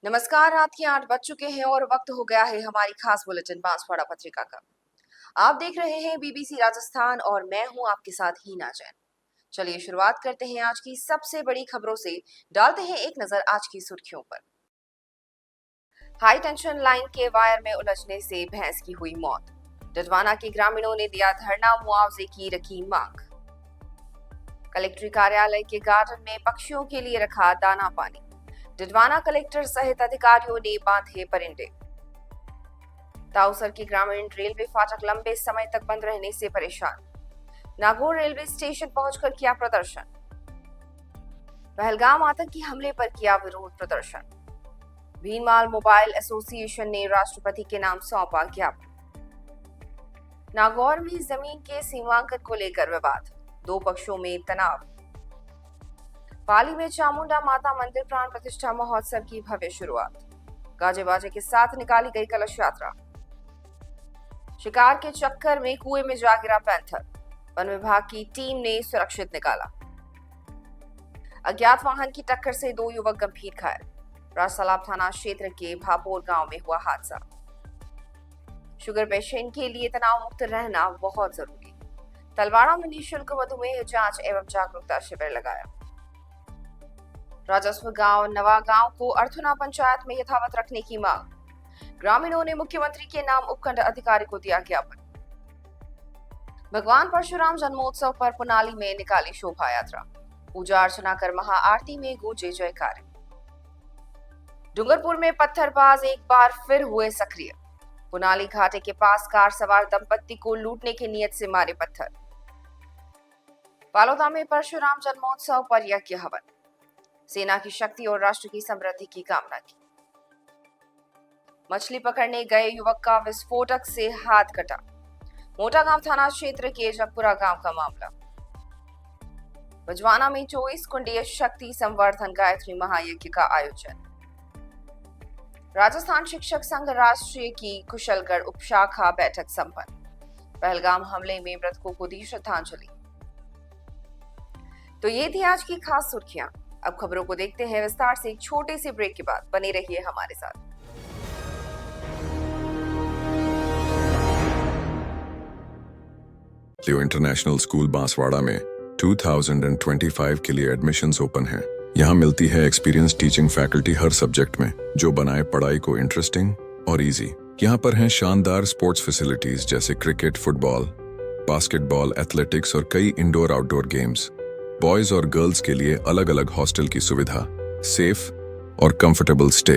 नमस्कार। रात के 8 बज चुके हैं और वक्त हो गया है हमारी खास बुलेटिन बांसवाड़ा पत्रिका का। आप देख रहे हैं बीबीसी राजस्थान और मैं हूं आपके साथ हीना जैन। चलिए शुरुआत करते हैं आज की सबसे बड़ी खबरों से। डालते हैं एक नजर आज की सुर्खियों पर। हाई टेंशन लाइन के वायर में उलझने से भैंस की हुई मौत। डडवाना के ग्रामीणों ने दिया धरना, मुआवजे की रखी मांग। कलेक्ट्री कार्यालय के गार्डन में पक्षियों के लिए रखा दाना पानी। डडवाना कलेक्टर सहित अधिकारियों ने बांधे परिंदे। ताऊसर के ग्रामीण रेलवे फाटक लंबे समय तक बंद रहने से परेशान। नागौर रेलवे स्टेशन पहुंचकर किया प्रदर्शन। पहलगाम आतंकी हमले पर किया विरोध प्रदर्शन। भीनमाल मोबाइल एसोसिएशन ने राष्ट्रपति के नाम सौंपा ज्ञापन। नागौर में जमीन के सीमांकन को लेकर विवाद, दो पक्षों में तनाव। पाली में चामुंडा माता मंदिर प्राण प्रतिष्ठा महोत्सव की भव्य शुरुआत। गाजे बाजे के साथ निकाली गई कलश यात्रा। शिकार के चक्कर में कुएं में जा गिरा पैंथर, वन विभाग की टीम ने सुरक्षित निकाला। अज्ञात वाहन की टक्कर से दो युवक गंभीर घायल। राजतालाब थाना क्षेत्र के भापोर गांव में हुआ हादसा। शुगर पेशेंट के लिए तनाव मुक्त रहना बहुत जरूरी। तलवाड़ा में निःशुल्क मधुमेह जांच एवं जागरूकता शिविर लगाया। राजस्व गांव नवा गांव को अर्थुना पंचायत में यथावत रखने की मांग। ग्रामीणों ने मुख्यमंत्री के नाम उपखंड अधिकारी को दिया ज्ञापन। भगवान परशुराम जन्मोत्सव पर पुनाली में निकाली शोभा यात्रा। पूजा अर्चना कर महाआरती में गूंजे जयकारे। डूंगरपुर में पत्थरबाज एक बार फिर हुए सक्रिय। पुनाली घाटे के पास कार सवार दंपत्ति को लूटने की नीयत से मारे पत्थर। पालोदा में परशुराम जन्मोत्सव पर यज्ञ हवन। सेना की शक्ति और राष्ट्र की समृद्धि की कामना की। मछली पकड़ने गए युवक का विस्फोटक से हाथ कटा। मोटागांव थाना क्षेत्र के जगपुरा गांव का मामला। बजवाना में 24 कुंडीय शक्ति संवर्धन गायत्री महायज्ञ का आयोजन। राजस्थान शिक्षक संघ राष्ट्रीय की कुशलगढ़ उपशाखा बैठक संपन्न। पहलगाम हमले में मृतकों को दी श्रद्धांजलि। तो ये थी आज की खास सुर्खियां। अब खबरों को देखते हैं विस्तार से एक छोटे से ब्रेक के बाद। बने रहिए हमारे साथ। लियो इंटरनेशनल स्कूल बांसवाड़ा में 2025 के लिए एडमिशन्स ओपन हैं। यहाँ मिलती है एक्सपीरियंस टीचिंग फैकल्टी हर सब्जेक्ट में, जो बनाए पढ़ाई को इंटरेस्टिंग और इजी। यहाँ पर हैं शानदार स्पोर्ट्स फैसिलिटीज जैसे क्रिकेट, फुटबॉल, बास्केटबॉल, एथलेटिक्स और कई इंडोर आउटडोर गेम्स। बॉयज और गर्ल्स के लिए अलग अलग हॉस्टल की सुविधा, सेफ और कंफर्टेबल स्टे।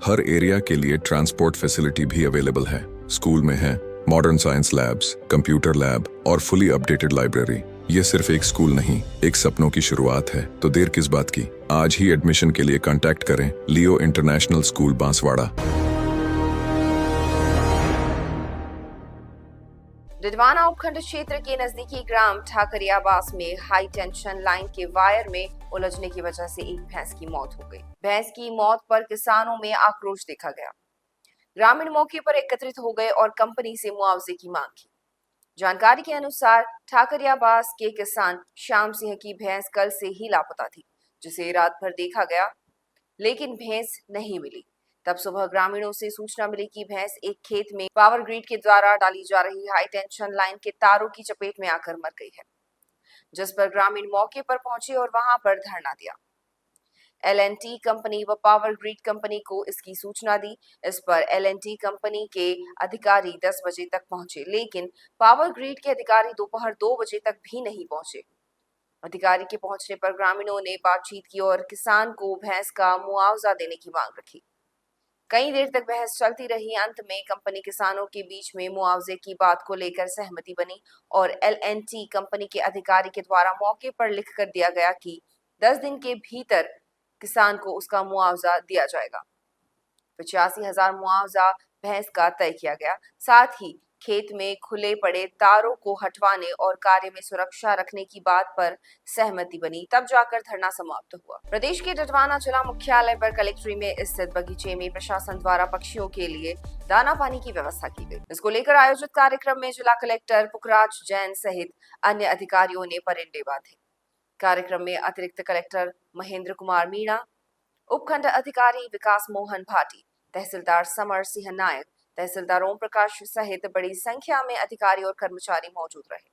हर एरिया के लिए ट्रांसपोर्ट फैसिलिटी भी अवेलेबल है। स्कूल में है modern science labs, computer lab और फुली अपडेटेड लाइब्रेरी। ये सिर्फ एक स्कूल नहीं, एक सपनों की शुरुआत है। तो देर किस बात की, आज ही एडमिशन के लिए कांटेक्ट करें लियो इंटरनेशनल स्कूल बांसवाड़ा। डडवाना उपखंड क्षेत्र के नजदीकी ग्राम ठाकरियाबास में हाई टेंशन लाइन के वायर में उलझने की वजह से एक भैंस की मौत हो गई। भैंस की मौत पर किसानों में आक्रोश देखा गया। ग्रामीण मौके पर एकत्रित हो गए और कंपनी से मुआवजे की मांग की। जानकारी के अनुसार ठाकरियाबास के किसान श्याम सिंह की भैंस कल से ही लापता थी, जिसे रात भर देखा गया लेकिन भैंस नहीं मिली। तब सुबह ग्रामीणों से सूचना मिली कि भैंस एक खेत में पावर ग्रिड के द्वारा डाली जा रही हाई टेंशन लाइन के तारों की चपेट में आकर मर गई है, जिस पर ग्रामीण मौके पर पहुंचे और वहां पर धरना दिया। एल&टी कंपनी व पावर ग्रिड कंपनी को इसकी सूचना दी। इस पर एल&टी कंपनी के अधिकारी 10 बजे तक पहुंचे, लेकिन पावर ग्रिड के अधिकारी दोपहर 2 बजे तक भी नहीं पहुंचे। अधिकारी के पहुंचने पर ग्रामीणों ने बातचीत की और किसान को भैंस का मुआवजा देने की मांग रखी। कई देर तक बहस चलती रही। अंत में कंपनी किसानों के बीच में मुआवजे की बात को लेकर सहमति बनी और एल&टी कंपनी के अधिकारी के द्वारा मौके पर लिख कर दिया गया कि 10 दिन के भीतर किसान को उसका मुआवजा दिया जाएगा। 85,000 मुआवजा भैंस का तय किया गया। साथ ही खेत में खुले पड़े तारों को हटवाने और कार्य में सुरक्षा रखने की बात पर सहमति बनी। तब जाकर धरना समाप्त हुआ। प्रदेश के डडवाना जिला मुख्यालय पर कलेक्ट्री में स्थित बगीचे में प्रशासन द्वारा पक्षियों के लिए दाना पानी की व्यवस्था की गई। इसको लेकर आयोजित कार्यक्रम में जिला कलेक्टर पुखराज जैन सहित अन्य अधिकारियों ने परिंदे बांधे। कार्यक्रम में अतिरिक्त कलेक्टर महेंद्र कुमार मीणा, उपखंड अधिकारी विकास मोहन भाटी, तहसीलदार समर सिंह नायक, तहसीलदार ओम प्रकाश सहित बड़ी संख्या में अधिकारी और कर्मचारी मौजूद रहे।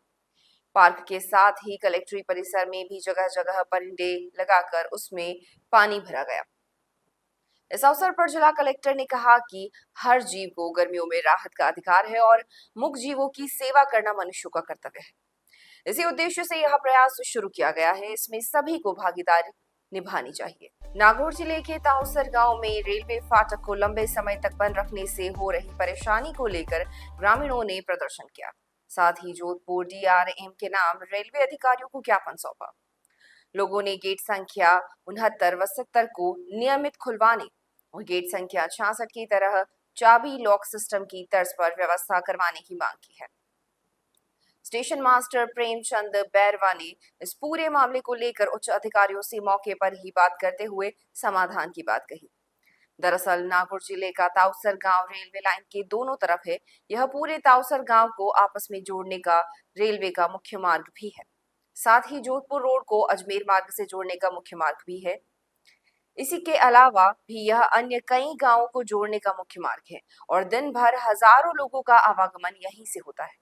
पार्क के साथ ही कलेक्ट्री परिसर में भी जगह जगह परिंदे लगाकर उसमें पानी भरा गया। इस अवसर पर जिला कलेक्टर ने कहा कि हर जीव को गर्मियों में राहत का अधिकार है और मूक जीवों की सेवा करना मनुष्य का कर्तव्य है। इसी उद्देश्य से यह प्रयास शुरू किया गया है। इसमें सभी को भागीदारी निभानी चाहिए। नागौर जिले के ताउसर गांव में रेलवे फाटक को लंबे समय तक बंद रखने से हो रही परेशानी को लेकर ग्रामीणों ने प्रदर्शन किया। साथ ही जोधपुर DRM के नाम रेलवे अधिकारियों को ज्ञापन सौंपा। लोगों ने गेट संख्या 69 व 70 को नियमित खुलवाने और गेट संख्या 66 की तरह चाबी लॉक सिस्टम की तर्ज पर व्यवस्था करवाने की मांग की है। स्टेशन मास्टर प्रेमचंद बैरवा ने इस पूरे मामले को लेकर उच्च अधिकारियों से मौके पर ही बात करते हुए समाधान की बात कही। दरअसल नागौर जिले का ताउसर गांव रेलवे लाइन के दोनों तरफ है। यह पूरे ताउसर गांव को आपस में जोड़ने का रेलवे का मुख्य मार्ग भी है। साथ ही जोधपुर रोड को अजमेर मार्ग से जोड़ने का मुख्य मार्ग भी है। इसी के अलावा भी यह अन्य कई गांवों को जोड़ने का मुख्य मार्ग है और दिन भर हजारों लोगों का आवागमन यहीं से होता है।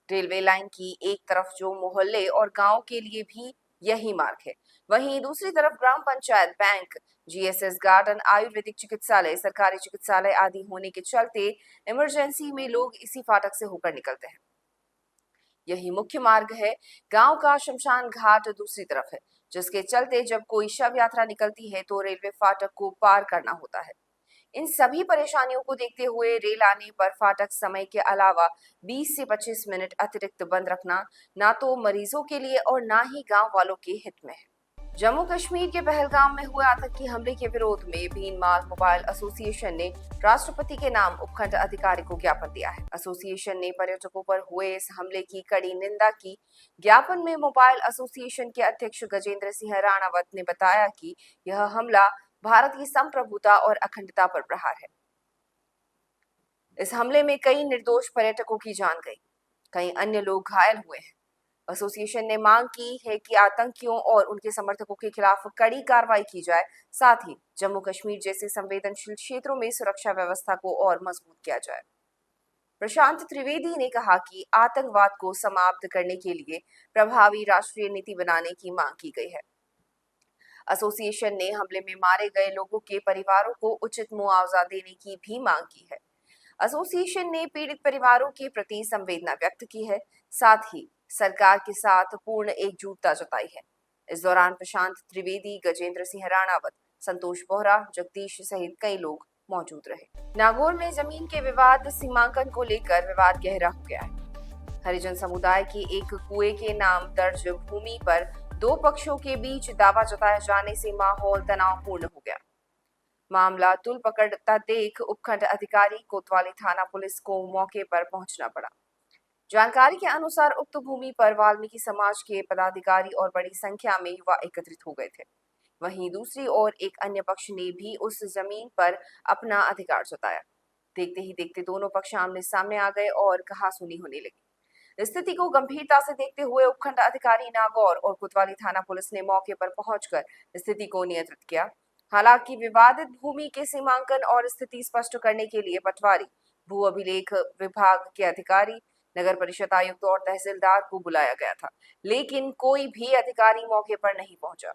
रेलवे लाइन की एक तरफ जो मोहल्ले और गांव के लिए भी यही मार्ग है, वहीं दूसरी तरफ gram panchayat, bank, GSS garden, ayurvedic चिकित्सालय, सरकारी चिकित्सालय आदि होने के चलते इमरजेंसी में लोग इसी फाटक से होकर निकलते हैं। यही मुख्य मार्ग है। गांव का शमशान घाट दूसरी तरफ है, जिसके चलते जब कोई शव यात्रा निकलती है तो रेलवे फाटक को पार करना होता है। इन सभी परेशानियों को देखते हुए रेल आने पर फाटक समय के अलावा 20 से 25 मिनट अतिरिक्त बंद रखना ना तो मरीजों के लिए और ना ही गांव वालों के हित में है। जम्मू कश्मीर के पहलगाम में हुए आतंकी हमले के विरोध में भीनमाल मोबाइल एसोसिएशन ने राष्ट्रपति के नाम उपखंड अधिकारी को ज्ञापन दिया है। एसोसिएशन ने पर्यटकों पर हुए इस हमले की कड़ी निंदा की। ज्ञापन में मोबाइल एसोसिएशन के अध्यक्ष गजेंद्र सिंह राणावत ने बताया कि यह हमला भारत की संप्रभुता और अखंडता पर प्रहार है। इस हमले में कई निर्दोष पर्यटकों की जान गई, कई अन्य लोग घायल हुए हैं। एसोसिएशन ने मांग की है कि आतंकियों और उनके समर्थकों के खिलाफ कड़ी कार्रवाई की जाए। साथ ही जम्मू कश्मीर जैसे संवेदनशील क्षेत्रों में सुरक्षा व्यवस्था को और मजबूत किया जाए। प्रशांत त्रिवेदी ने कहा कि आतंकवाद को समाप्त करने के लिए प्रभावी राष्ट्रीय नीति बनाने की मांग की गई है। एसोसिएशन ने हमले में मारे गए लोगों के परिवारों को उचित मुआवजा देने की भी मांग की है। एसोसिएशन ने पीड़ित परिवारों के प्रति संवेदना व्यक्त की है। साथ ही सरकार के साथ पूर्ण एकजुटता जताई है। इस दौरान प्रशांत त्रिवेदी, गजेंद्र सिंह राणावत, संतोष बोहरा, जगदीश सहित कई लोग मौजूद रहे। नागौर में जमीन के विवाद सीमांकन को लेकर विवाद गहरा हो गया है। हरिजन समुदाय की एक कुएं के नाम दर्ज भूमि पर दो पक्षों के बीच दावा जताया जाने से माहौल तनावपूर्ण हो गया। मामला तुल पकड़ता देख उपखंड अधिकारी कोतवाली थाना पुलिस को मौके पर पहुंचना पड़ा। जानकारी के अनुसार उक्त भूमि पर वाल्मीकि समाज के पदाधिकारी और बड़ी संख्या में युवा एकत्रित हो गए थे। वहीं दूसरी ओर एक अन्य पक्ष ने भी उस जमीन पर अपना अधिकार जताया। देखते ही देखते दोनों पक्ष आमने सामने आ गए और कहासुनी होने लगी। स्थिति को गंभीरता से देखते हुए उपखंड अधिकारी नागौर और कोतवाली थाना पुलिस ने मौके पर पहुंचकर स्थिति को नियंत्रित किया। हालांकि विवादित भूमि के सीमांकन और स्थिति स्पष्ट करने के लिए पटवारी, भू अभिलेख विभाग के अधिकारी, नगर परिषद आयुक्त और तहसीलदार को बुलाया गया था, लेकिन कोई भी अधिकारी मौके पर नहीं पहुंचा।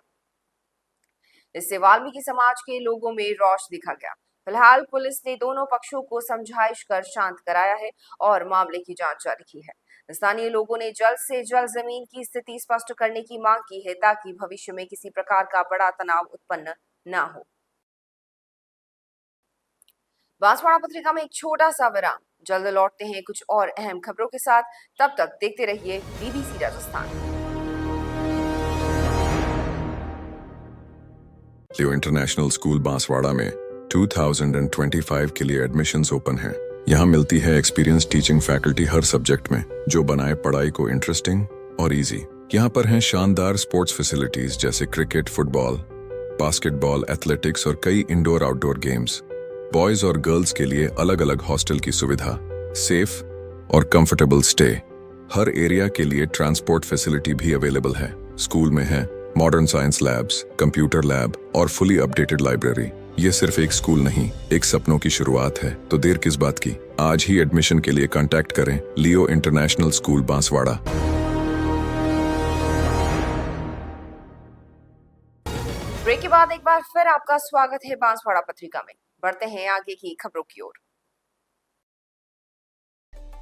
इससे वाल्मीकि समाज के लोगों में रोष दिखा गया। फिलहाल पुलिस ने दोनों पक्षों को समझाइश कर शांत कराया है और मामले की जांच जारी की है। स्थानीय लोगों ने जल्द से जल्द जमीन की स्थिति स्पष्ट करने की मांग की है ताकि भविष्य में किसी प्रकार का बड़ा तनाव उत्पन्न न हो। बांसवाड़ा पत्रिका में एक छोटा सा विराम। जल्द लौटते हैं कुछ और अहम खबरों के साथ। तब तक देखते रहिए BBC राजस्थान। लियो इंटरनेशनल स्कूल बांसवाड़ा में 2025 के लिए एडमिशन्स ओपन हैं। यहाँ मिलती है एक्सपीरियंस टीचिंग फैकल्टी हर सब्जेक्ट में, जो बनाए पढ़ाई को इंटरेस्टिंग और इजी। यहाँ पर हैं शानदार स्पोर्ट्स फैसिलिटीज जैसे क्रिकेट, फुटबॉल, बास्केटबॉल, एथलेटिक्स और कई इंडोर आउटडोर गेम्स। बॉयज और गर्ल्स के लिए अलग अलग हॉस्टल की सुविधा, सेफ और कंफर्टेबल स्टे। हर एरिया के लिए ट्रांसपोर्ट फैसिलिटी भी अवेलेबल है। स्कूल में है modern science labs, computer lab और फुली अपडेटेड लाइब्रेरी। ये सिर्फ एक स्कूल नहीं, एक सपनों की शुरुआत है। तो देर किस बात की, आज ही एडमिशन के लिए कांटेक्ट करें लियो इंटरनेशनल स्कूल बांसवाड़ा। ब्रेक के बाद एक बार फिर आपका स्वागत है बांसवाड़ा पत्रिका में। बढ़ते हैं आगे की खबरों की ओर।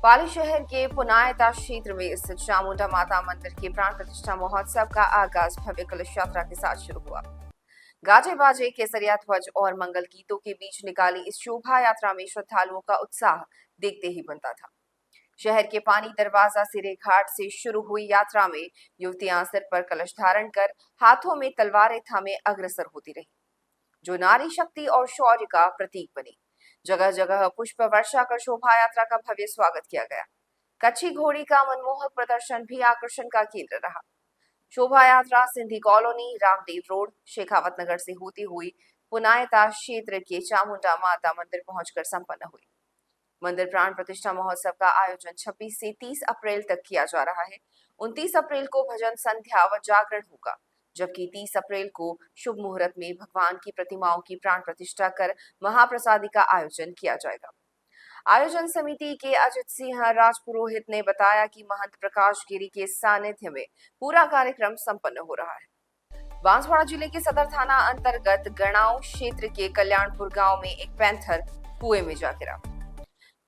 पाली शहर के पुनायता क्षेत्र में स्थित चामुंडा माता मंदिर के प्राण प्रतिष्ठा महोत्सव का आगाज भव्य कलश यात्रा के साथ शुरू हुआ। गाजे बाजे, केसरिया ध्वज और मंगल गीतों के बीच निकाली इस शोभा यात्रा में श्रद्धालुओं का उत्साह देखते ही बनता था। शहर के पानी दरवाजा सिरे घाट से शुरू हुई यात्रा में युवतियां सिर पर कलश धारण कर हाथों में तलवारें थामे अग्रसर होती रही, जो नारी शक्ति और शौर्य का प्रतीक बनी। जगह जगह पुष्प वर्षा कर शोभा यात्रा का भव्य स्वागत किया गया। कच्ची घोड़ी का मनमोहक प्रदर्शन भी आकर्षण का केंद्र रहा। शोभा यात्रा सिंधी कॉलोनी, रामदेव रोड, शेखावत नगर से होती हुई पुनायता क्षेत्र के चामुंडा माता मंदिर पहुंचकर संपन्न हुई। मंदिर प्राण प्रतिष्ठा महोत्सव का आयोजन 26 से 30 अप्रैल तक किया जा रहा है। 29 अप्रैल को भजन संध्या व जागरण होगा, जबकि 30 अप्रैल को शुभ मुहूर्त में भगवान की प्रतिमाओं की प्राण प्रतिष्ठा कर महाप्रसादी का आयोजन किया जाएगा। आयोजन समिति के अजित सिंह राजपुरोहित ने बताया कि महंत प्रकाश गिरी के सानिध्य में पूरा कार्यक्रम संपन्न हो रहा है। बांसवाड़ा जिले के सदर थाना अंतर्गत गणाव क्षेत्र के कल्याणपुर गांव में एक पैंथर कुएं में जा गिरा।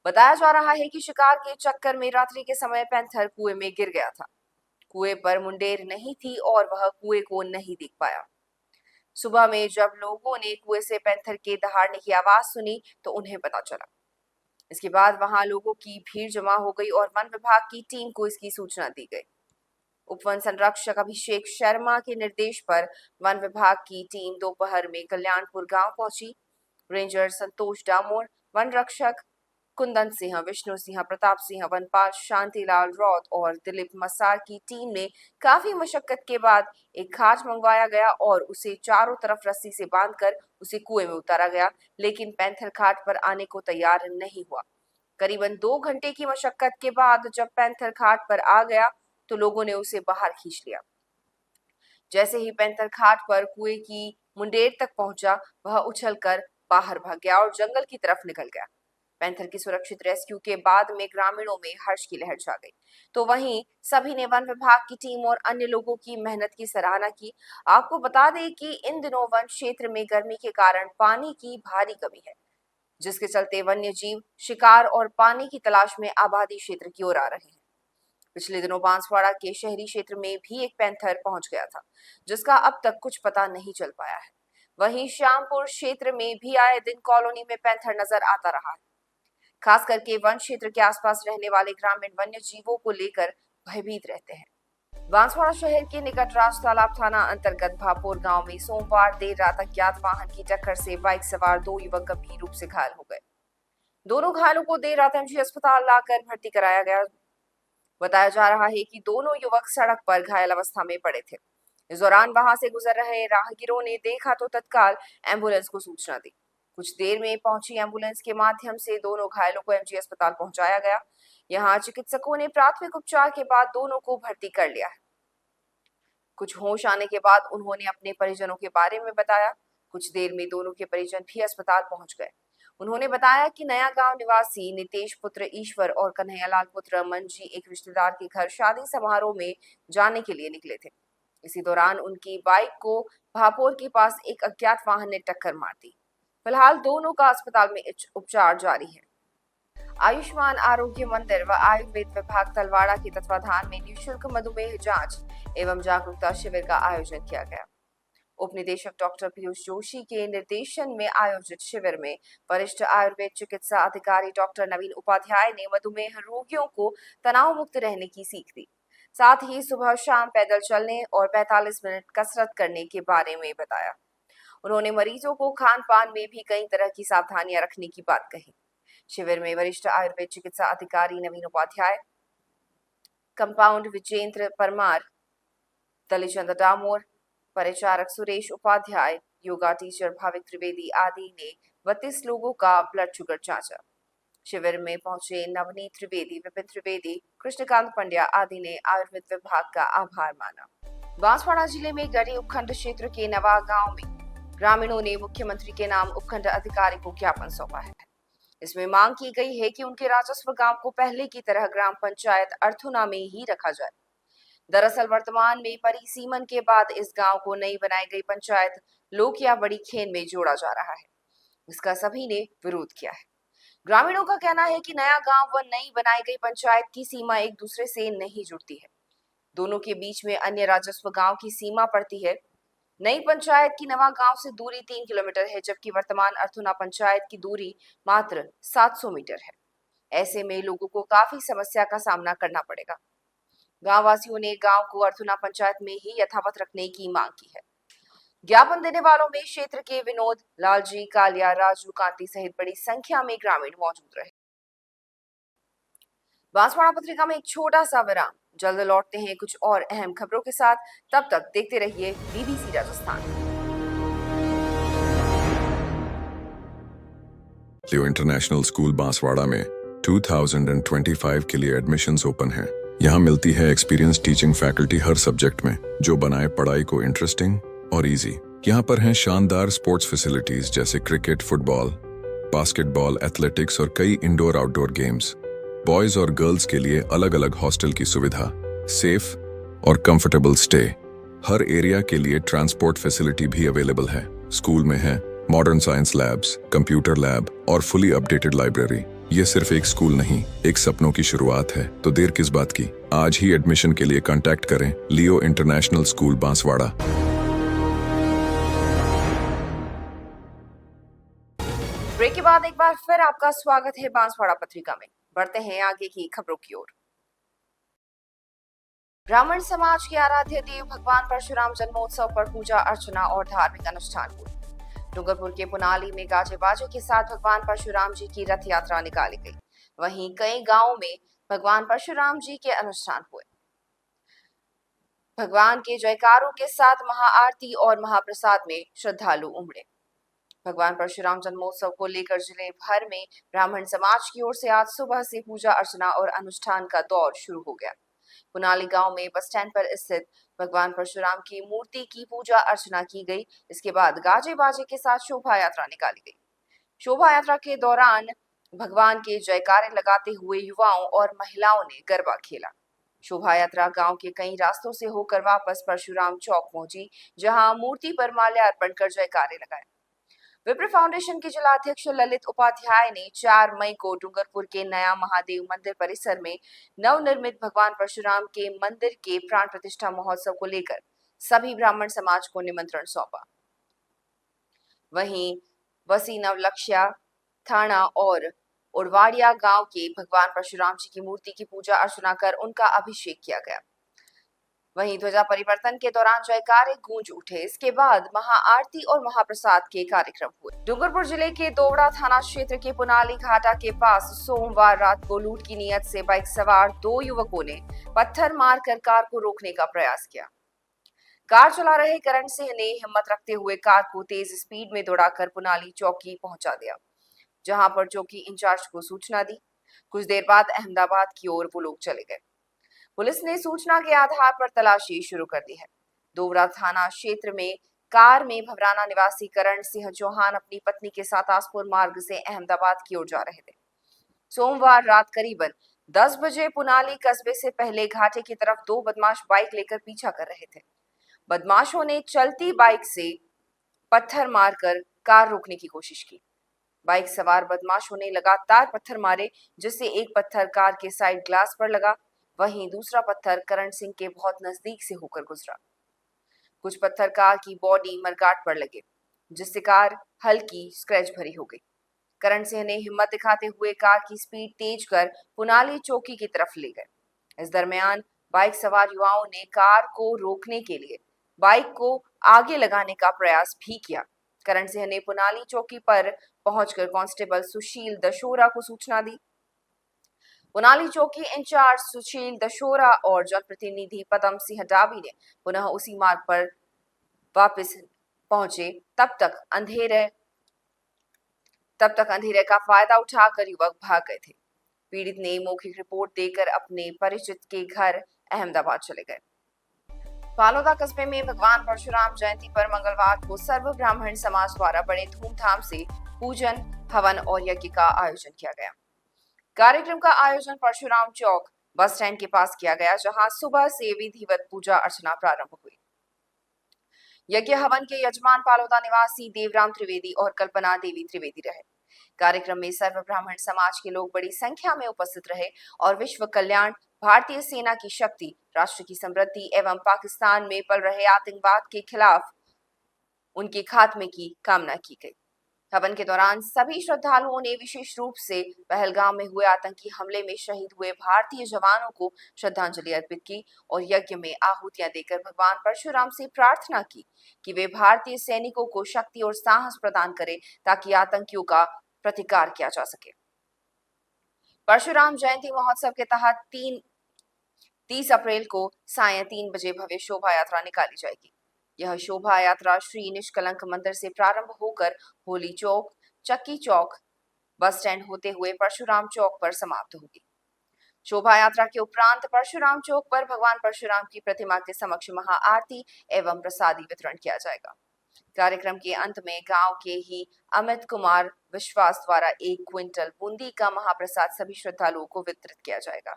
बताया जा रहा है कि शिकार के चक्कर में रात्रि के समय पैंथर कुएं में गिर गया था। कुएं पर मुंडेर नहीं थी और वह कुएं को नहीं देख पाया। सुबह में जब लोगों ने कुएं से पैंथर के दहाड़ने की आवाज सुनी तो उन्हें पता चला। इसके बाद वहां लोगों की भीड़ जमा हो गई और वन विभाग की टीम को इसकी सूचना दी गई। उप वन संरक्षक अभिषेक शर्मा के निर्देश पर वन विभाग की टीम दोपहर में कल्याणपुर गांव पहुंची। रेंजर संतोष डामोर, वन रक्षक कुंदन सिंह, विष्णु सिंह, प्रताप सिंह, वनपाल शांतिलाल रौत और दिलीप मसार की टीम ने काफी मशक्कत के बाद एक खाट मंगवाया गया और उसे चारों तरफ रस्सी से बांधकर उसे कुएं में उतारा गया, लेकिन पैंथर खाट पर आने को तैयार नहीं हुआ। करीबन 2 घंटे की मशक्कत के बाद जब पैंथर खाट पर आ गया तो लोगों ने उसे बाहर खींच लिया। जैसे ही पैंथर खाट पर कुएं की मुंडेर तक पहुंचा, वह उछलकर बाहर भाग गया और जंगल की तरफ निकल गया। पैंथर की सुरक्षित रेस्क्यू के बाद में ग्रामीणों में हर्ष की लहर छा गई। तो वहीं सभी ने वन विभाग की टीम और अन्य लोगों की मेहनत की सराहना की। आपको बता दें कि इन दिनों वन क्षेत्र में गर्मी के कारण पानी की भारी कमी है, जिसके चलते वन्य जीव शिकार और पानी की तलाश में आबादी क्षेत्र की ओर आ रहे हैं। पिछले दिनों बांसवाड़ा के शहरी क्षेत्र में भी एक पैंथर पहुंच गया था, जिसका अब तक कुछ पता नहीं चल पाया है। वहीं श्यामपुर क्षेत्र में भी आए दिन कॉलोनी में पैंथर नजर आता रहा है। खास करके वन क्षेत्र के आसपास रहने वाले ग्रामीण वन्य जीवों को लेकर भयभीत रहते हैं। बांसवाड़ा शहर के निकट राज तालाब थाना अंतर्गत भापुर गांव में सोमवार देर रात अज्ञात वाहन की टक्कर से बाइक सवार 2 युवक गंभीर रूप से घायल हो गए। दोनों घायलों को देर रात एमजी अस्पताल लाकर भर्ती कराया गया। बताया जा रहा है कि दोनों युवक सड़क पर घायल अवस्था में पड़े थे। इस दौरान वहां से गुजर रहे राहगीरों ने देखा तो तत्काल एम्बुलेंस को सूचना दी। कुछ देर में पहुंची एम्बुलेंस के माध्यम से दोनों घायलों को एमजी अस्पताल पहुंचाया गया। यहां चिकित्सकों ने प्राथमिक उपचार के बाद दोनों को भर्ती कर लिया है। कुछ होश आने के बाद उन्होंने अपने परिजनों के बारे में बताया। कुछ देर में दोनों के परिजन भी अस्पताल पहुंच गए। उन्होंने बताया कि नया गांव निवासी नितेश पुत्र ईश्वर और कन्हैयालाल पुत्र मंजी एक रिश्तेदार के घर शादी समारोह में जाने के लिए निकले थे। इसी दौरान उनकी बाइक को भापोर के पास एक अज्ञात वाहन ने टक्कर मार दी। फिलहाल दोनों का अस्पताल में उपचार जारी है। आयुष्मान आरोग्य मंदिर व आयुर्वेद विभाग तलवाड़ा के तत्वाधान में निःशुल्क मधुमेह जांच एवं जागरूकता शिविर का आयोजन किया गया। उप निदेशक डॉक्टर पीयूष जोशी के निर्देशन में आयोजित शिविर में वरिष्ठ आयुर्वेद चिकित्सा अधिकारी डॉक्टर नवीन उपाध्याय ने मधुमेह रोगियों को तनाव मुक्त रहने की सीख दी। साथ ही सुबह शाम पैदल चलने और 45 मिनट कसरत करने के बारे में बताया। उन्होंने मरीजों को खान पान में भी कई तरह की सावधानियां रखने की बात कही। शिविर में वरिष्ठ आयुर्वेद चिकित्सा अधिकारी नवीन उपाध्याय, कंपाउंड विजेंद्र परमार, दलीचंद डामोर, परिचारक सुरेश उपाध्याय, योगा टीचर भाविक त्रिवेदी आदि ने 32 लोगों का ब्लड शुगर जांचा। शिविर में पहुंचे नवनीत त्रिवेदी, विपिन त्रिवेदी, कृष्णकांत पंड्या आदि ने आयुर्वेद विभाग का आभार माना। बांसवाड़ा जिले में गढ़ी उपखंड क्षेत्र के नवा गांव में ग्रामीणों ने मुख्यमंत्री के नाम उपखंड अधिकारी को ज्ञापन सौंपा है। इसमें मांग की गई है कि उनके राजस्व गांव को पहले की तरह ग्राम पंचायत अर्थुना में ही रखा जाए। दरअसल वर्तमान में परिसीमन के बाद इस गांव को नई बनाई गई पंचायत लोकिया बड़ी खेन में जोड़ा जा रहा है। इसका सभी ने विरोध किया है। ग्रामीणों का कहना है कि नया गांव व नई बनाई गई पंचायत की सीमा एक दूसरे से नहीं जुड़ती है। दोनों के बीच में अन्य राजस्व गांव की सीमा पड़ती है। नई पंचायत की नवा गांव से दूरी 3 किलोमीटर है, जबकि वर्तमान अर्थुना पंचायत की दूरी मात्र 700 मीटर है। ऐसे में लोगों को काफी समस्या का सामना करना पड़ेगा। गांव वासियों ने गांव को अर्थुना पंचायत में ही यथावत रखने की मांग की है। ज्ञापन देने वालों में क्षेत्र के विनोद, लालजी, कालिया, राजू, कांति सहित बड़ी संख्या में ग्रामीण मौजूद रहे। बांसवाड़ा पत्रिका में एक छोटा सा विराम, जल्द लौटते हैं कुछ और अहम खबरों के साथ। तब तक देखते रहिए बीबीसी राजस्थान। लियो इंटरनेशनल स्कूल बांसवाड़ा में 2025 के लिए एडमिशन्स ओपन हैं। यहाँ मिलती है एक्सपीरियंस टीचिंग फैकल्टी हर सब्जेक्ट में, जो बनाए पढ़ाई को इंटरेस्टिंग और इजी। यहाँ पर हैं शानदार स्पोर्ट्स फैसिलिटीज जैसे क्रिकेट, फुटबॉल, बास्केटबॉल, एथलेटिक्स और कई इंडोर आउटडोर गेम्स। बॉयज और गर्ल्स के लिए अलग अलग हॉस्टल की सुविधा, सेफ और कंफर्टेबल स्टे। हर एरिया के लिए ट्रांसपोर्ट फैसिलिटी भी अवेलेबल है। स्कूल में है modern science labs, computer lab और फुली अपडेटेड लाइब्रेरी। ये सिर्फ एक स्कूल नहीं, एक सपनों की शुरुआत है। तो देर किस बात की, आज ही एडमिशन के लिए कांटेक्ट करें लियो इंटरनेशनल स्कूल बांसवाड़ा। ब्रेक के बाद एक बार फिर आपका स्वागत है बांसवाड़ा पत्रिका में। बढ़ते हैं आगे की खबरों की ओर। ब्राह्मण समाज के आराध्य देव भगवान परशुराम जन्मोत्सव पर पूजा अर्चना और धार्मिक अनुष्ठान हुए। डूंगरपुर के पुनाली में गाजे बाजे के साथ भगवान परशुराम जी की रथ यात्रा निकाली गई। वहीं कई गांवों में भगवान परशुराम जी के अनुष्ठान हुए। भगवान के जयकारों के साथ महाआरती और महाप्रसाद में श्रद्धालु उमड़े। भगवान परशुराम जन्मोत्सव को लेकर जिले भर में ब्राह्मण समाज की ओर से आज सुबह से पूजा अर्चना और अनुष्ठान का दौर शुरू हो गया। पुनाली गांव में बस स्टैंड पर स्थित भगवान परशुराम की मूर्ति की पूजा अर्चना की गई। इसके बाद गाजे बाजे के साथ शोभा यात्रा निकाली गई। शोभा यात्रा के दौरान भगवान के जयकारे लगाते हुए युवाओं और महिलाओं ने गरबा खेला। शोभा यात्रा गांव के कई रास्तों से होकर वापस परशुराम चौक पहुंची, जहां मूर्ति पर माल्यार्पण कर जयकारे लगाए। विप्र फाउंडेशन के जिला अध्यक्ष ललित उपाध्याय ने 4 मई को डूंगरपुर के नया महादेव मंदिर परिसर में नवनिर्मित भगवान परशुराम के मंदिर के प्राण प्रतिष्ठा महोत्सव को लेकर सभी ब्राह्मण समाज को निमंत्रण सौंपा। वहीं वसी नवलक्ष्या थाना और उड़वाड़िया गांव के भगवान परशुराम जी की मूर्ति की पूजा अर्चना कर उनका अभिषेक किया गया। वहीं ध्वजा परिवर्तन के दौरान जयकारे गूंज उठे। इसके बाद महाआरती और महाप्रसाद के कार्यक्रम हुए। डूंगरपुर जिले के दोवड़ा थाना क्षेत्र के पुनाली घाटा के पास सोमवार रात को लूट की नीयत से बाइक सवार 2 युवकों ने पत्थर मारकर कार को रोकने का प्रयास किया। कार चला रहे करण सिंह ने हिम्मत रखते हुए कार को तेज स्पीड में दौड़ाकर पुनाली चौकी पहुंचा दिया, जहां पर चौकी इंचार्ज को सूचना दी। कुछ देर बाद अहमदाबाद की ओर वो लोग चले गए। पुलिस ने सूचना के आधार पर तलाशी शुरू कर दी है। दोवड़ा थाना क्षेत्र में कार में भवराना निवासी करण सिंह चौहान अपनी पत्नी के साथ आसपुर मार्ग से अहमदाबाद की ओर जा रहे थे। सोमवार रात करीबन 10 बजे पुनाली कस्बे से पहले घाटे की तरफ 2 बदमाश बाइक लेकर पीछा कर रहे थे। बदमाशों ने चलती बाइक से पत्थर मारकर कार रोकने की कोशिश की। बाइक सवार बदमाशों ने लगातार पत्थर मारे, जिससे एक पत्थर कार के साइड ग्लास पर लगा, वहीं दूसरा पत्थर करण सिंह के बहुत नजदीक से होकर गुजरा। कुछ पत्थर कार की बॉडी मरगाट पर लगे, जिससे कार हल्की स्क्रैच भरी हो गई। करण सिंह ने हिम्मत दिखाते हुए कार की स्पीड तेज कर पुनाली चौकी की तरफ ले गए। इस दरमियान बाइक सवार युवाओं ने कार को रोकने के लिए बाइक को आगे लगाने का प्रयास भी किया। करण सिंह ने पुनाली चौकी पर पहुंचकर कांस्टेबल सुशील दशोरा को सूचना दी। पुनाली चौकी इंचार्ज सुशील दशोरा और जनप्रतिनिधि पदम सिंह डाबी ने पुनः उसी मार्ग पर वापस पहुंचे। तब तक अंधेरे का फायदा उठाकर युवक भाग गए थे। पीड़ित ने मौखिक रिपोर्ट देकर अपने परिचित के घर अहमदाबाद चले गए। पालोदा कस्बे में भगवान परशुराम जयंती पर मंगलवार को सर्व ब्राह्मण समाज द्वारा बड़े धूमधाम से पूजन, हवन और यज्ञ का आयोजन किया गया। कार्यक्रम का आयोजन परशुराम चौक बस स्टैंड के पास किया गया, जहां सुबह से विधिवत पूजा अर्चना प्रारंभ हुई। यज्ञ हवन के यजमान पालोदा निवासी देवराम त्रिवेदी और कल्पना देवी त्रिवेदी रहे। कार्यक्रम में सर्व ब्राह्मण समाज के लोग बड़ी संख्या में उपस्थित रहे और विश्व कल्याण, भारतीय सेना की शक्ति, राष्ट्र की समृद्धि एवं पाकिस्तान में पल रहे आतंकवाद के खिलाफ उनके खात्मे की कामना की गई। हवन के दौरान सभी श्रद्धालुओं ने विशेष रूप से पहलगाम में हुए आतंकी हमले में शहीद हुए भारतीय जवानों को श्रद्धांजलि अर्पित की और यज्ञ में आहुतियां देकर भगवान परशुराम से प्रार्थना की कि वे भारतीय सैनिकों को शक्ति और साहस प्रदान करें ताकि आतंकियों का प्रतिकार किया जा सके। परशुराम जयंती महोत्सव के तहत 30 अप्रैल को सायं 3 बजे भव्य शोभा यात्रा निकाली जाएगी। यह शोभा यात्रा श्री निष्कलंक मंदिर से प्रारंभ होकर होली चौक, चक्की चौक, बस स्टैंड होते हुए परशुराम चौक पर समाप्त होगी। शोभा यात्रा के उपरांत परशुराम चौक पर भगवान परशुराम की प्रतिमा के समक्ष महाआरती एवं प्रसादी वितरण किया जाएगा। कार्यक्रम के अंत में गांव के ही अमित कुमार विश्वास द्वारा 1 क्विंटल बूंदी का महाप्रसाद सभी श्रद्धालुओं को वितरित किया जाएगा।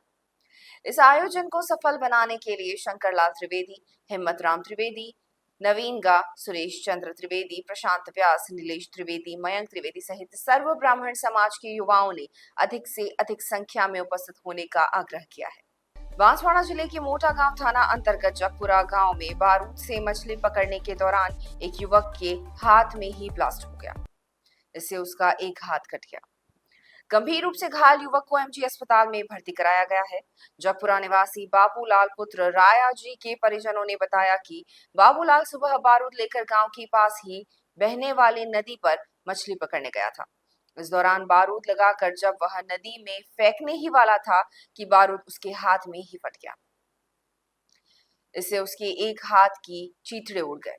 इस आयोजन को सफल बनाने के लिए शंकर लाल त्रिवेदी, हिम्मत राम त्रिवेदी, नवीन गा, सुरेश चंद्र त्रिवेदी, प्रशांत व्यास, नीलेश त्रिवेदी, मयंक त्रिवेदी सहित सर्व ब्राह्मण समाज के युवाओं ने अधिक से अधिक संख्या में उपस्थित होने का आग्रह किया है। बांसवाड़ा जिले के मोटा गांव थाना अंतर्गत जगपुरा गांव में बारूद से मछली पकड़ने के दौरान एक युवक के हाथ में ही ब्लास्ट हो गया। इससे उसका एक हाथ कट गया। गंभीर रूप से घायल युवक को एमजी अस्पताल में भर्ती कराया गया है। जगपुरा निवासी बाबूलाल पुत्र राया जी के परिजनों ने बताया कि बाबूलाल सुबह बारूद लेकर गांव के पास ही बहने वाली नदी पर मछली पकड़ने गया था। इस दौरान बारूद लगाकर जब वह नदी में फेंकने ही वाला था कि बारूद उसके हाथ में ही फट गया। इससे उसके एक हाथ की चीथड़े उड़ गए।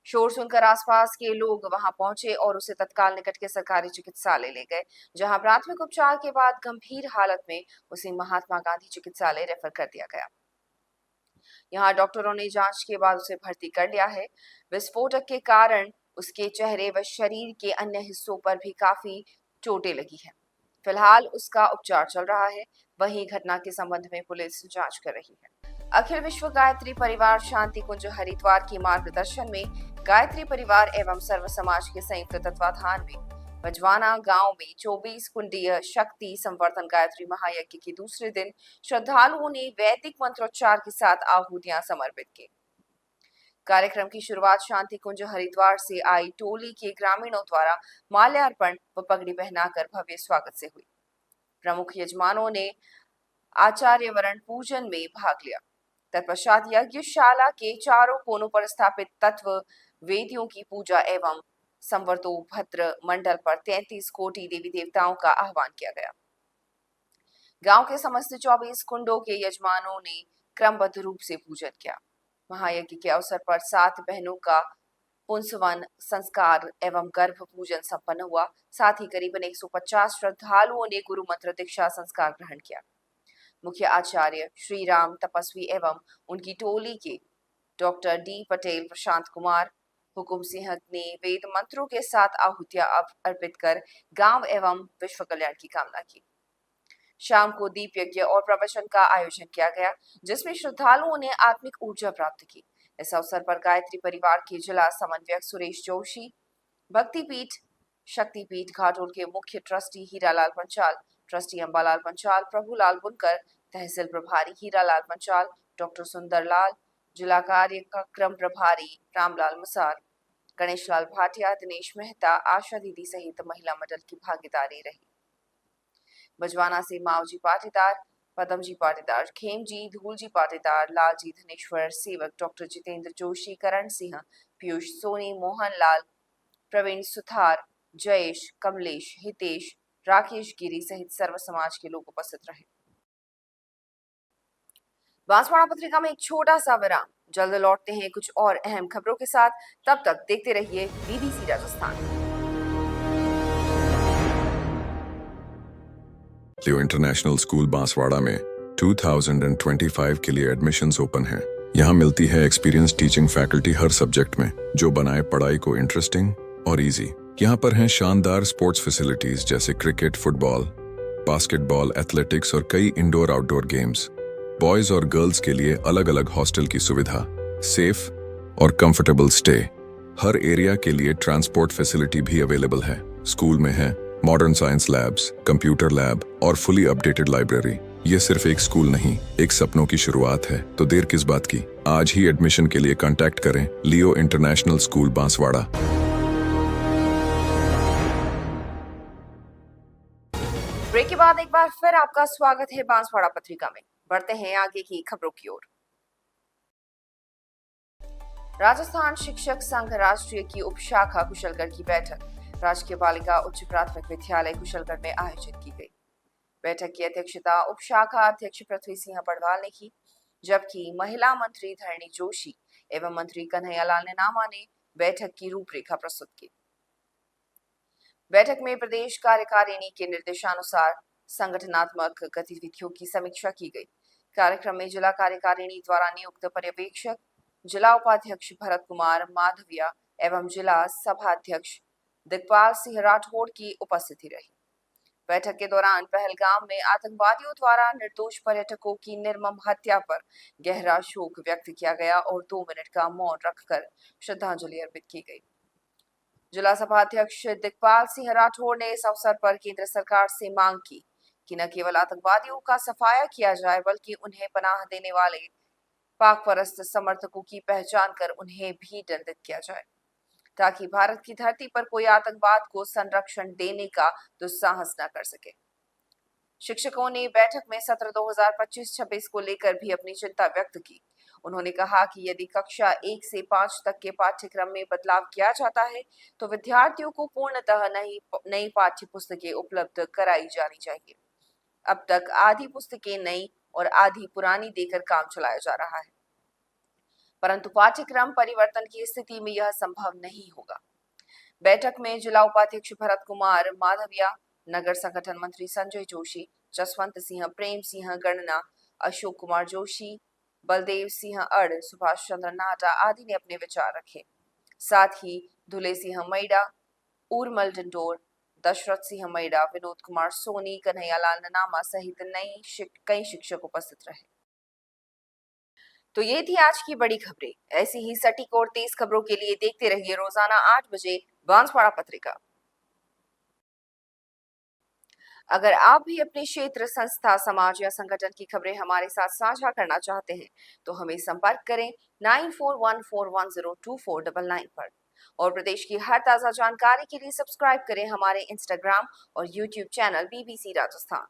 शोर सुनकर आसपास के लोग वहां पहुंचे और उसे तत्काल निकट के सरकारी चिकित्सालय ले गए, जहां प्राथमिक उपचार के बाद गंभीर हालत में उसे महात्मा गांधी चिकित्सालय रेफर कर दिया गया। यहां डॉक्टरों ने जांच के बाद उसे भर्ती कर लिया है। विस्फोटक के कारण उसके चेहरे व शरीर के अन्य हिस्सों पर भी काफी चोटें लगी हैं। फिलहाल उसका उपचार चल रहा है। वहीं घटना के संबंध में पुलिस जांच कर रही है। अखिल विश्व गायत्री परिवार शांति कुंज हरिद्वार के मार्गदर्शन में गायत्री परिवार एवं सर्व समाज के संयुक्त तत्वाधान में बजवाना गांव में 24 कुंडीय शक्ति संवर्धन गायत्री महायज्ञ के दूसरे दिन श्रद्धालुओं ने वैदिक मंत्रोच्चार के साथ आहुतियां समर्पित की। कार्यक्रम की शुरुआत शांति कुंज हरिद्वार से आई टोली के ग्रामीणों द्वारा माल्यार्पण व पगड़ी पहनाकर भव्य स्वागत से हुई। प्रमुख यजमानों ने आचार्य वरण पूजन में भाग लिया। तत्पश्चात यज्ञशाला के चारों कोनों पर स्थापित तत्व वेदियों की पूजा एवं संवर्तोभद्र मंडल पर 33 कोटि देवी देवताओं का आह्वान किया गया। गांव के समस्त 24 कुंडों के यजमानों ने क्रमबद्ध रूप से पूजन किया। महायज्ञ के अवसर पर 7 बहनों का पुंसवन संस्कार एवं गर्भ पूजन संपन्न हुआ। साथ ही करीबन 150 श्रद्धालुओं ने गुरु मंत्र दीक्षा संस्कार ग्रहण किया। मुख्य आचार्य श्री राम तपस्वी एवं उनकी टोली के डॉक्टर डी पटेल, प्रशांत कुमार, हुकुम सिंह ने वेद मंत्रों के साथ आहुतियां अर्पित कर गांव एवं विश्व कल्याण की कामना की। शाम को दीप यज्ञ और प्रवचन का आयोजन किया गया, जिसमें श्रद्धालुओं ने आत्मिक ऊर्जा प्राप्त की। इस अवसर पर गायत्री परिवार के जिला समन्वयक सुरेश जोशी, भक्तिपीठ शक्तिपीठ घाटोल के मुख्य ट्रस्टी हीरालाल पंचाल, ट्रस्टी अंबालाल पंचाल, प्रभुलाल बुनकर, तहसील प्रभारी हीरालाल पंचाल, डॉक्टर सुंदरलाल, जिला कार्यक्रम प्रभारी रामलाल मुसार, गणेशलाल भाटिया, दिनेश मेहता, आशा दीदी सहित महिला मंडल की भागीदारी रही। बजवाना से मावजी पाटीदार, पदमजी पाटीदार, खेमजी, धूलजी पाटीदार, लालजी धनेश्वर, सेवक डॉक्टर जितेंद्र जोशी, करण सिंह, पीयूष सोनी, मोहन लाल, प्रवीण सुथार, जयेश, कमलेश, हितेश, राकेश गिरी सहित सर्व समाज के लोग उपस्थित रहे। बांसवाड़ा पत्रिका में एक छोटा सा विराम, जल्द लौटते हैं कुछ और अहम खबरों के साथ। तब तक देखते रहिए बीबीसी राजस्थान। लियो इंटरनेशनल स्कूल बांसवाड़ा में 2025 के लिए एडमिशन्स ओपन हैं। यहाँ मिलती है एक्सपीरियंस टीचिंग फैकल्टी हर सब्जेक्ट में, जो बनाए पढ़ाई को इंटरेस्टिंग और इजी। यहाँ पर हैं शानदार स्पोर्ट्स फैसिलिटीज जैसे क्रिकेट, फुटबॉल, बास्केटबॉल, एथलेटिक्स और कई इंडोर आउटडोर गेम्स। बॉयज और गर्ल्स के लिए अलग अलग हॉस्टल की सुविधा, सेफ और कंफर्टेबल स्टे। हर एरिया के लिए ट्रांसपोर्ट फैसिलिटी भी अवेलेबल है। स्कूल में है modern science labs, computer lab और फुली अपडेटेड लाइब्रेरी। ये सिर्फ एक स्कूल नहीं, एक सपनों की शुरुआत है। तो देर किस बात की, आज ही एडमिशन के लिए कांटेक्ट करें लियो इंटरनेशनल स्कूल बांसवाड़ा। ब्रेक के बाद एक बार फिर आपका स्वागत है बांसवाड़ा पत्रिका में। बढ़ते हैं आगे की खबरों की ओर। राजस्थान शिक्षक संघ राष्ट्रीय की उपशाखा कुशलगढ़ की बैठक राजकीय बालिका उच्च प्राथमिक विद्यालय कुशलगढ़ में आयोजित की गई। बैठक की अध्यक्षता उपशाखा अध्यक्ष पृथ्वी सिंह बड़वाल ने की, जबकि महिला मंत्री धरणी जोशी एवं मंत्री कन्हैयालाल नेनामा ने बैठक की रूपरेखा प्रस्तुत की। बैठक में प्रदेश कार्यकारिणी के निर्देशानुसार संगठनात्मक गतिविधियों की समीक्षा की गई। कार्यक्रम में जिला कार्यकारिणी द्वारा नियुक्त पर्यवेक्षक, जिला उपाध्यक्ष भरत कुमार माधविया एवं जिला सभाध्यक्ष दिग्पाल सिंह राठौड़ की उपस्थिति रही। बैठक के दौरान पहलगाम में आतंकवादियों द्वारा निर्दोष पर्यटकों की निर्मम हत्या पर गहरा शोक व्यक्त किया गया और 2 मिनट का मौन रखकर श्रद्धांजलि अर्पित की गई। जिला सभाध्यक्ष दिग्पाल सिंह राठौड़ ने इस अवसर पर केंद्र सरकार से मांग की कि न केवल आतंकवादियों का सफाया किया जाए, बल्कि उन्हें पनाह देने वाले पाक परस्त समर्थकों की पहचान कर उन्हें भी दंडित किया जाए, ताकि भारत की धरती पर कोई आतंकवाद को संरक्षण देने का दुस्साहस न कर सके। शिक्षकों ने बैठक में सत्र 2025-26 को लेकर भी अपनी चिंता व्यक्त की। उन्होंने कहा कि यदि कक्षा 1 से 5 तक के पाठ्यक्रम में बदलाव किया जाता है, तो विद्यार्थियों को पूर्णतः नई पाठ्य पुस्तकें उपलब्ध कराई जानी चाहिए। अब तक आधी पुस्तकें नई और आधी पुरानी देकर काम चलाया जा रहा है, परंतु पाठ्यक्रम परिवर्तन की स्थिति में यह संभव नहीं होगा। बैठक में जिला उपाध्यक्ष भरत कुमार माधविया, नगर संगठन मंत्री संजय जोशी, जसवंत सिंह, प्रेम सिंह गणना, अशोक कुमार जोशी, बलदेव सिंह अड़, सुभाष चंद्र नाटा आदि ने अपने विचार रखे। साथ ही धुले सिंह मैडा, उर्मल डिंडोर, दशरथ सिंह मैडा, विनोद कुमार सोनी, कन्हैयालाल ननामा सहित कई शिक्षक उपस्थित रहे। तो ये थी आज की बड़ी खबरें। ऐसी ही सटीक और तेज खबरों के लिए देखते रहिए रोजाना 8 बजे बांसवाड़ा पत्रिका। अगर आप भी अपने क्षेत्र, संस्था, समाज या संगठन की खबरें हमारे साथ साझा करना चाहते हैं, तो हमें संपर्क करें 9414102499 पर। और प्रदेश की हर ताजा जानकारी के लिए सब्सक्राइब करें हमारे इंस्टाग्राम और यूट्यूब चैनल BBC राजस्थान।